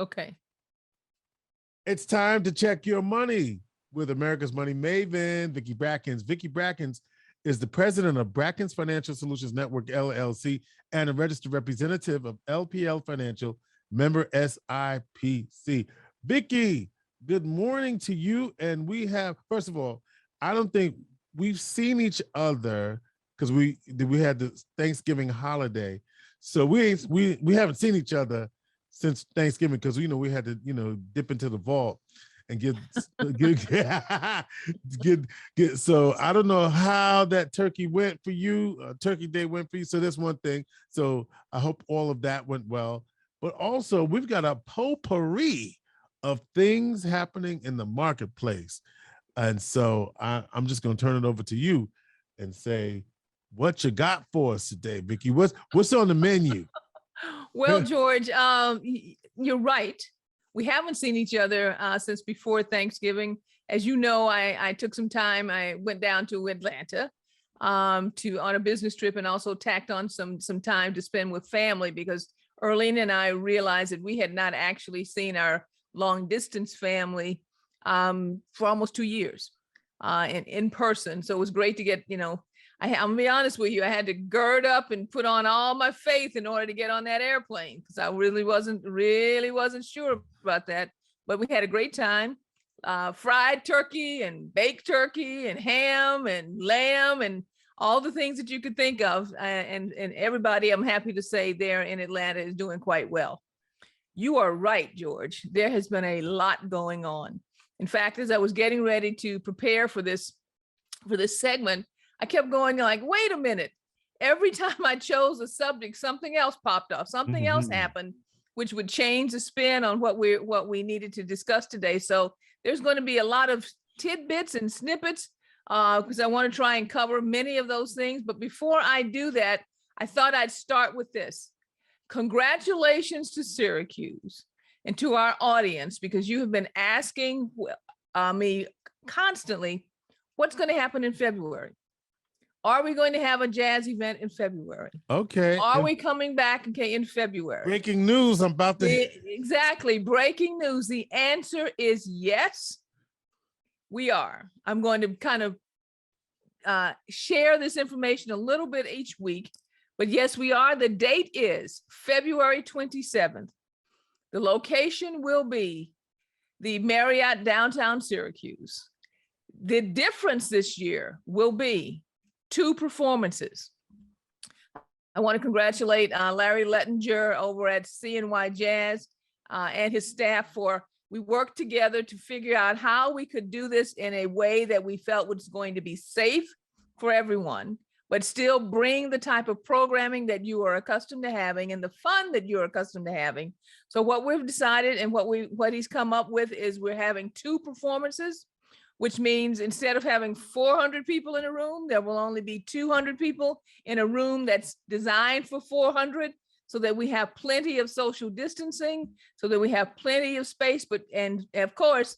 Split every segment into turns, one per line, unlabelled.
Okay.
It's time to check your money with America's Money Maven, Vicki Brackens. Vicki Brackens is the president of Brackens Financial Solutions Network, LLC, and a registered representative of LPL Financial, member SIPC. Vicki, good morning to you. And we have, first of all, I don't think we've seen each other because we had the Thanksgiving holiday. So we haven't seen each other since Thanksgiving because we had to dip into the vault and get so I don't know how that turkey went for you, turkey day went for you. So that's one thing. So I hope all of that went well. But also we've got a potpourri of things happening in the marketplace. And so I'm just going to turn it over to you and say what you got for us today, Vicki. What's on the menu?
Well, George, you're right. We haven't seen each other since before Thanksgiving. As you know, I took some time. I went down to Atlanta on a business trip and also tacked on some time to spend with family because Erlene and I realized that we had not actually seen our long distance family for almost 2 years in person. So it was great to get, I'm gonna be honest with you, I had to gird up and put on all my faith in order to get on that airplane because I really wasn't sure about that. But we had a great time. Fried turkey and baked turkey and ham and lamb and all the things that you could think of. And everybody, I'm happy to say, there in Atlanta is doing quite well. You are right, George. There has been a lot going on. In fact, as I was getting ready to prepare for this segment, I kept going like, wait a minute. Every time I chose a subject, something else popped up, something else happened, which would change the spin on what we needed to discuss today. So there's going to be a lot of tidbits and snippets because I want to try and cover many of those things. But before I do that, I thought I'd start with this. Congratulations to Syracuse and to our audience, because you have been asking me constantly, what's going to happen in February? Are we going to have a jazz event in February?
Okay.
Are we coming back in February?
Breaking news. I'm about to.
Exactly. Breaking news. The answer is yes, we are. I'm going to kind of share this information a little bit each week. But yes, we are. The date is February 27th. The location will be the Marriott downtown Syracuse. The difference this year will be 2 performances. I want to congratulate Larry Lettinger over at CNY Jazz and his staff we worked together to figure out how we could do this in a way that we felt was going to be safe for everyone, but still bring the type of programming that you are accustomed to having and the fun that you're accustomed to having. So what we've decided and what he's come up with is we're having 2 performances, which means instead of having 400 people in a room, there will only be 200 people in a room that's designed for 400, so that we have plenty of social distancing, so that we have plenty of space. And of course,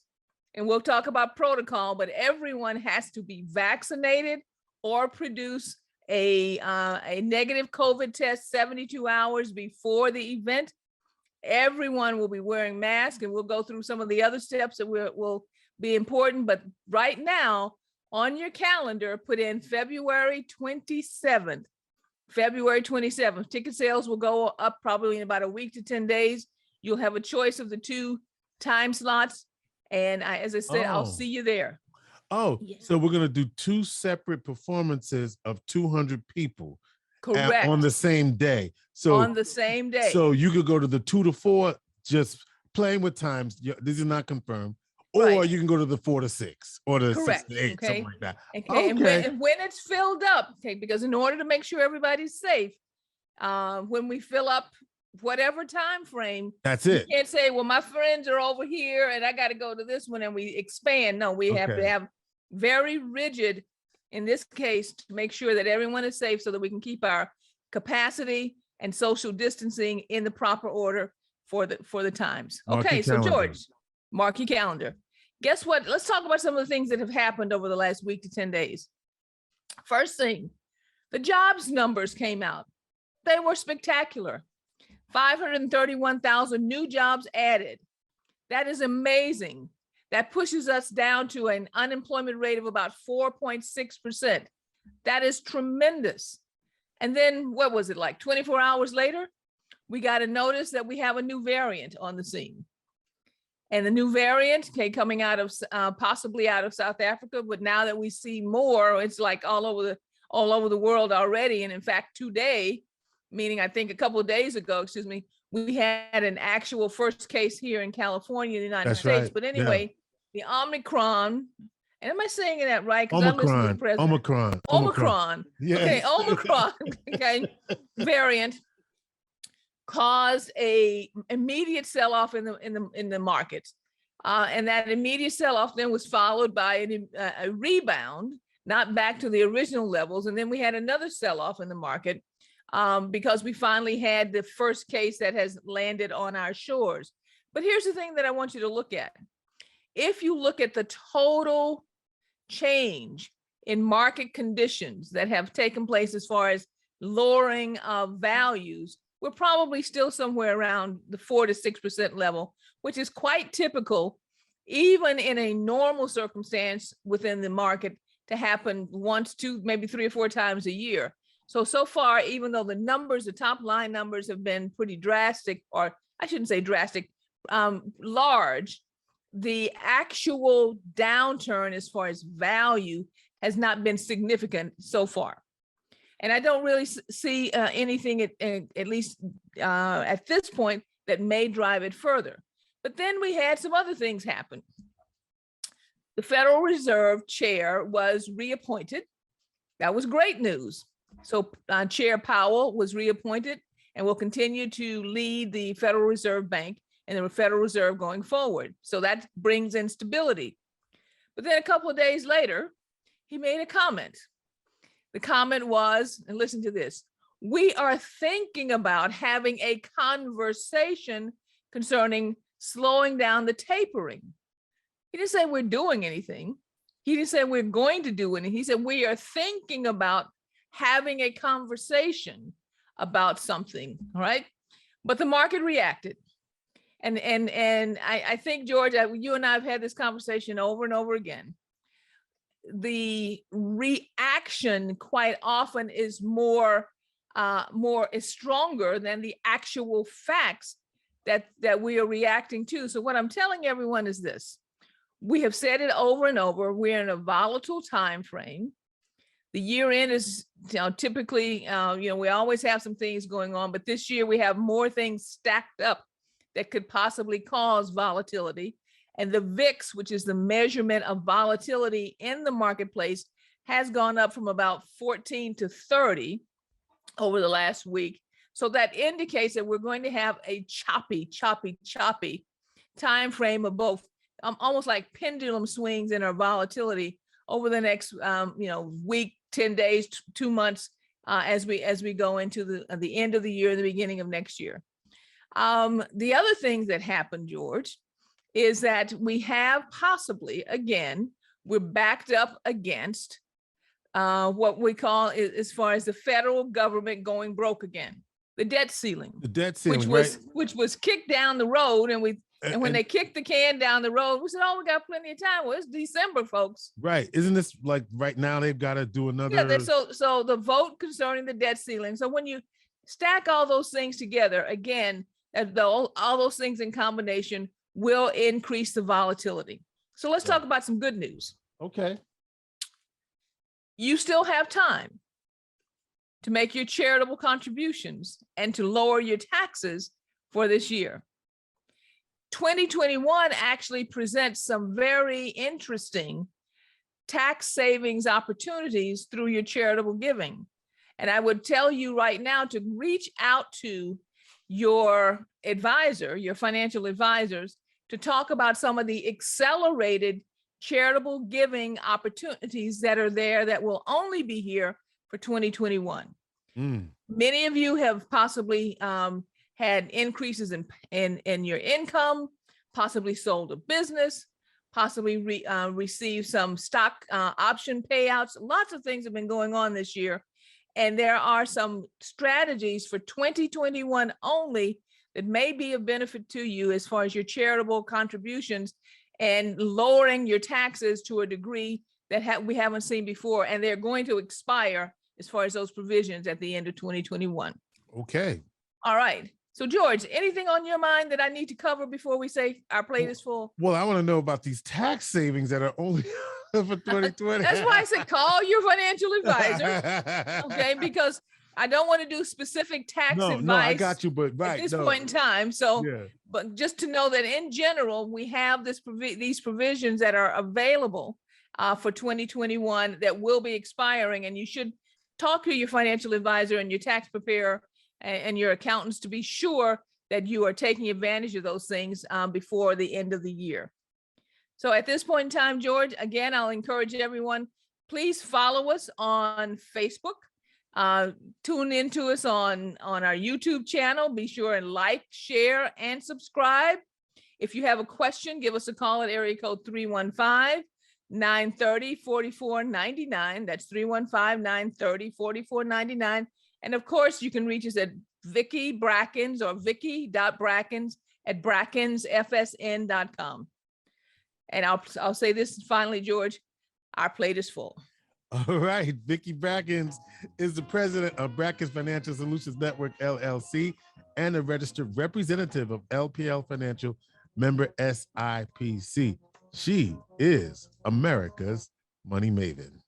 and we'll talk about protocol, but everyone has to be vaccinated or produce a negative COVID test 72 hours before the event. Everyone will be wearing masks, and we'll go through some of the other steps that will be important. But right now on your calendar, put in February 27th. February 27th. Ticket sales will go up probably in about a week to 10 days. You'll have a choice of the 2 time slots. And as I said, I'll see you there.
Oh, yeah. So we're going to do 2 separate performances of 200 people.
Correct.
On the same day. So
on the same day.
So you could go to the 2 to 4, just playing with times. This is not confirmed. Or you can go to the 4 to 6 or the 6 to 8, something like that.
Okay. And when it's filled up, because in order to make sure everybody's safe, when we fill up whatever time frame,
that's it.
You can't say, well, my friends are over here and I got to go to this one and we expand. No, we have to have very rigid, in this case, to make sure that everyone is safe so that we can keep our capacity and social distancing in the proper order for the times. Okay, so George, mark your calendar. Guess what? Let's talk about some of the things that have happened over the last week to 10 days. First thing, the jobs numbers came out. They were spectacular. 531,000 new jobs added. That is amazing. That pushes us down to an unemployment rate of about 4.6%. That is tremendous. And then what was it like 24 hours later? We got a notice that we have a new variant on the scene. And the new variant coming out of possibly out of South Africa, but now that we see more, it's like all over the world already. And in fact, today, meaning I think a couple of days ago, excuse me, we had an actual first case here in California, the United States.
Right.
But anyway, the Omicron, and am I saying that right? Because I listen to the president. Omicron.
Yes.
Okay, Omicron. Okay, variant caused a immediate sell-off in the markets, and that immediate sell-off then was followed by a rebound, not back to the original levels, and then we had another sell-off in the market because we finally had the first case that has landed on our shores. But here's the thing that I want you to look at. If you look at the total change in market conditions that have taken place as far as lowering of values, we're probably still somewhere around the 4 to 6% level, which is quite typical, even in a normal circumstance within the market, to happen once, two, maybe 3 or 4 times a year. So far, even though the numbers, the top line numbers have been pretty drastic, or I shouldn't say drastic, large, the actual downturn as far as value has not been significant so far. And I don't really see anything, at least at this point, that may drive it further. But then we had some other things happen. The Federal Reserve chair was reappointed. That was great news. So Chair Powell was reappointed and will continue to lead the Federal Reserve Bank and the Federal Reserve going forward. So that brings in stability. But then a couple of days later, he made a comment. The comment was, and listen to this, we are thinking about having a conversation concerning slowing down the tapering. He didn't say we're doing anything. He didn't say we're going to do anything. He said we are thinking about having a conversation about something, all right? But the market reacted. And I think, George, you and I have had this conversation over and over again. The reaction quite often is is stronger than the actual facts that we are reacting to. So what I'm telling everyone is this: we have said it over and over. We're in a volatile time frame. The year end is, typically, we always have some things going on, but this year we have more things stacked up that could possibly cause volatility. And the VIX, which is the measurement of volatility in the marketplace, has gone up from about 14 to 30 over the last week. So that indicates that we're going to have a choppy time frame of both, almost like pendulum swings in our volatility over the next, week, 10 days, 2 months, as we go into the end of the year, the beginning of next year. The other things that happened, George, is that we have possibly, again, we're backed up against what we call, as far as the federal government going broke again, the debt ceiling. The debt ceiling, which was kicked down the road, and when they kicked the can down the road, we said, "Oh, we got plenty of time." Well, it's December, folks. Right? Isn't this like right now they've got to do another? Yeah. So the vote concerning the debt ceiling. So when you stack all those things together, again, all those things in combination will increase the volatility. So let's talk about some good news. Okay. You still have time to make your charitable contributions and to lower your taxes for this year. 2021 actually presents some very interesting tax savings opportunities through your charitable giving. And I would tell you right now to reach out to your advisor, your financial advisors, to talk about some of the accelerated charitable giving opportunities that are there that will only be here for 2021. Many of you have possibly had increases in your income, possibly sold a business, possibly received some stock option payouts. Lots of things have been going on this year. And there are some strategies for 2021 only that may be of benefit to you as far as your charitable contributions and lowering your taxes to a degree that we haven't seen before. And they're going to expire as far as those provisions at the end of 2021.
Okay.
All right. So George, anything on your mind that I need to cover before we say our plate is full?
Well, I want to know about these tax savings that are only for 2020.
That's why I said call your financial advisor, okay? Because I don't want to do specific tax advice.
No, I got you, but
at this point in time. So,
yeah.
but just to know that in general, we have these provisions that are available for 2021 that will be expiring, and you should talk to your financial advisor and your tax preparer and your accountants to be sure that you are taking advantage of those things before the end of the year. So at this point in time, George, again, I'll encourage everyone, please follow us on Facebook. Tune into us on our YouTube channel. Be sure and like, share, and subscribe. If you have a question, give us a call at area code 315-930-4499. That's 315-930-4499. And of course, you can reach us at Vicki Brackens or vicky.brackens@brackensfsn.com. And I'll say this finally, George, our plate is full.
All right. Vicki Brackens is the president of Brackens Financial Solutions Network, LLC, and a registered representative of LPL Financial, member SIPC. She is America's money maven.